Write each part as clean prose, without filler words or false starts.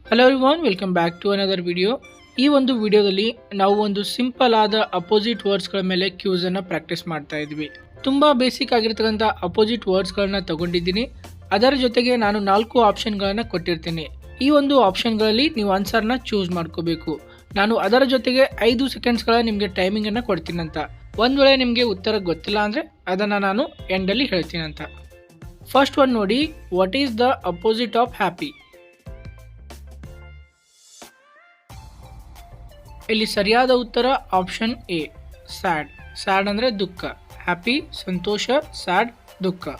Hello everyone, welcome back to another video. ಈ ಒಂದು ವಿಡಿಯೋದಲ್ಲಿ ನಾವು ಒಂದು ಸಿಂಪಲ್ ಆದ ಅಪೋಸಿಟ್ ವರ್ಡ್ಸ್ಗಳ ಮೇಲೆ ಕ್ಯೂಸ್ ಅನ್ನ ಪ್ರಾಕ್ಟೀಸ್ ಮಾಡ್ತಾ ಇದ್ವಿ. ತುಂಬಾ ಬೇಸಿಕ್ ಆಗಿರ್ತಕ್ಕಂಥ ಅಪೋಸಿಟ್ ವರ್ಡ್ಸ್ಗಳನ್ನ ತಗೊಂಡಿದ್ದೀನಿ. ಅದರ ಜೊತೆಗೆ ನಾನು 4 ಆಪ್ಷನ್ಗಳನ್ನ ಕೊಟ್ಟಿರ್ತೀನಿ. ಈ ಒಂದು ಆಪ್ಷನ್ಗಳಲ್ಲಿ ನೀವು ಆನ್ಸರ್ನ ಚೂಸ್ ಮಾಡ್ಕೋಬೇಕು. ನಾನು ಅದರ ಜೊತೆಗೆ 5 ಸೆಕೆಂಡ್ಸ್ಗಳ ನಿಮಗೆ ಟೈಮಿಂಗ್ ಅನ್ನ ಕೊಡ್ತೀನಿ ಅಂತ. ಒಂದ್ ವೇಳೆ ನಿಮಗೆ ಉತ್ತರ ಗೊತ್ತಿಲ್ಲ ಅಂದ್ರೆ ಅದನ್ನ ನಾನು ಎಂಡಲ್ಲಿ ಹೇಳ್ತೀನಿ ಅಂತ. ಫಸ್ಟ್ ಒನ್ ನೋಡಿ, what is the opposite of happy? ಇಲ್ಲಿ ಸರಿಯಾದ ಉತ್ತರ ಆಪ್ಷನ್ ಎ, ಸ್ಯಾಡ್. ಸ್ಯಾಡ್ ಅಂದ್ರೆ ದುಃಖ, ಹ್ಯಾಪಿ ಸಂತೋಷ, ಸ್ಯಾಡ್ ದುಃಖ.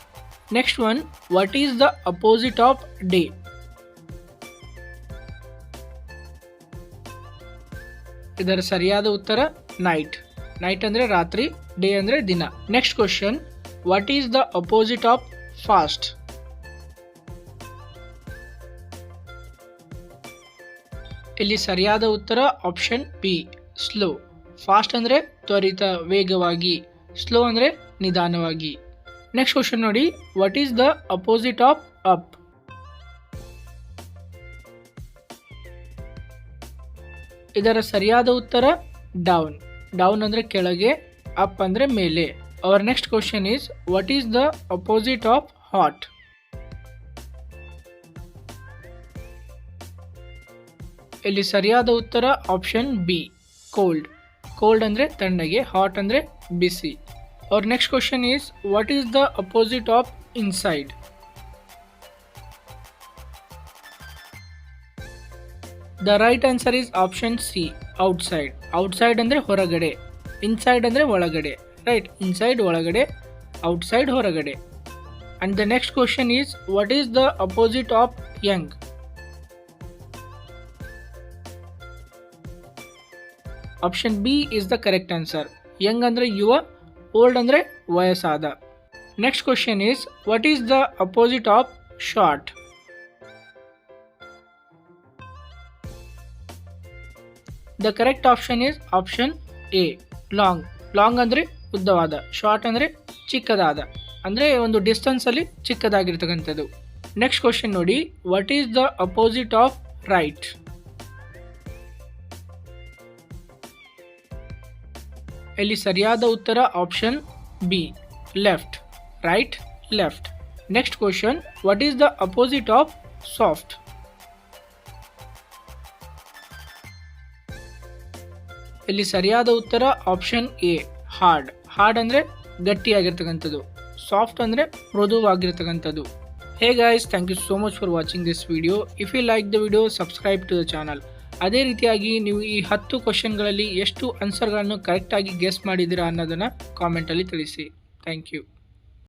Next one, what is the opposite of day? ಇದರ ಸರಿಯಾದ ಉತ್ತರ ನೈಟ್. ನೈಟ್ ಅಂದ್ರೆ ರಾತ್ರಿ, ಡೇ ಅಂದ್ರೆ ದಿನ. Next question, what is the opposite of fast? ಇಲ್ಲಿ ಸರಿಯಾದ ಉತ್ತರ ಆಪ್ಷನ್ ಬಿ, ಸ್ಲೋ. ಫಾಸ್ಟ್ ಅಂದ್ರೆ ತ್ವರಿತ, ವೇಗವಾಗಿ. ಸ್ಲೋ ಅಂದ್ರೆ ನಿಧಾನವಾಗಿ. ನೆಕ್ಸ್ಟ್ ಕ್ವಶನ್ ನೋಡಿ, what is the opposite of up? ಇದರ ಸರಿಯಾದ ಉತ್ತರ ಡೌನ್. ಡೌನ್ ಅಂದ್ರೆ ಕೆಳಗೆ, ಅಪ್ ಅಂದ್ರೆ ಮೇಲೆ. Hour next question is, what is the opposite of hot? ಇಲ್ಲಿ ಸರಿಯಾದ ಉತ್ತರ ಆಪ್ಷನ್ ಬಿ, ಕೋಲ್ಡ್. ಕೋಲ್ಡ್ ಅಂದ್ರೆ ತಣ್ಣಗೆ, ಹಾಟ್ ಅಂದ್ರೆ ಬಿಸಿ. Our next question is, what is the opposite of inside? The right answer is option C, outside. Outside ಅಂದ್ರೆ ಹೊರಗಡೆ, inside ಅಂದ್ರೆ ಒಳಗಡೆ. ರೈಟ್, ಇನ್ಸೈಡ್ ಒಳಗಡೆ, ಔಟ್ಸೈಡ್ ಹೊರಗಡೆ. And the next question is, what is the opposite of young? Option B is the correct answer. Young ಅಂದ್ರೆ ಯುವ, old ಅಂದ್ರೆ ವಯಸ್ಸಾದ. Next question is, what is the opposite of short? The correct option is option A, long. Long ಅಂದ್ರೆ ಉದ್ದವಾದ, short ಅಂದ್ರೆ ಚಿಕ್ಕದಾದ, ಅಂದ್ರೆ ಒಂದು ಡಿಸ್ಟೆನ್ಸ್ ಅಲ್ಲಿ ಚಿಕ್ಕದಾಗಿರ್ತಕ್ಕಂಥದ್ದು. ನೆಕ್ಸ್ಟ್ ಕ್ವಶನ್ ನೋಡಿ, what is the opposite of right? ಇಲ್ಲಿ ಸರಿಯಾದ ಉತ್ತರ option B, left. Right, left. Next question, what is the opposite of soft? ಇಲ್ಲಿ ಸರಿಯಾದ ಉತ್ತರ ಆಪ್ಷನ್ ಎ, ಹಾರ್ಡ್. ಹಾರ್ಡ್ ಅಂದ್ರೆ ಗಟ್ಟಿಯಾಗಿರ್ತಕ್ಕಂಥದ್ದು, ಸಾಫ್ಟ್ ಅಂದ್ರೆ ಮೃದುವಾಗಿರ್ತಕ್ಕಂಥದ್ದು. Hey guys, thank you so much for watching this video. If you like the video, subscribe to the channel. ಅದೇ ರೀತಿಯಾಗಿ ನೀವು ಈ 10 ಕ್ವಶನ್ಗಳಲ್ಲಿ ಎಷ್ಟು ಆನ್ಸರ್ಗಳನ್ನು ಕರೆಕ್ಟಾಗಿ ಗೆಸ್ ಮಾಡಿದ್ದೀರಾ ಅನ್ನೋದನ್ನು ಕಾಮೆಂಟಲ್ಲಿ ತಿಳಿಸಿ. Thank you.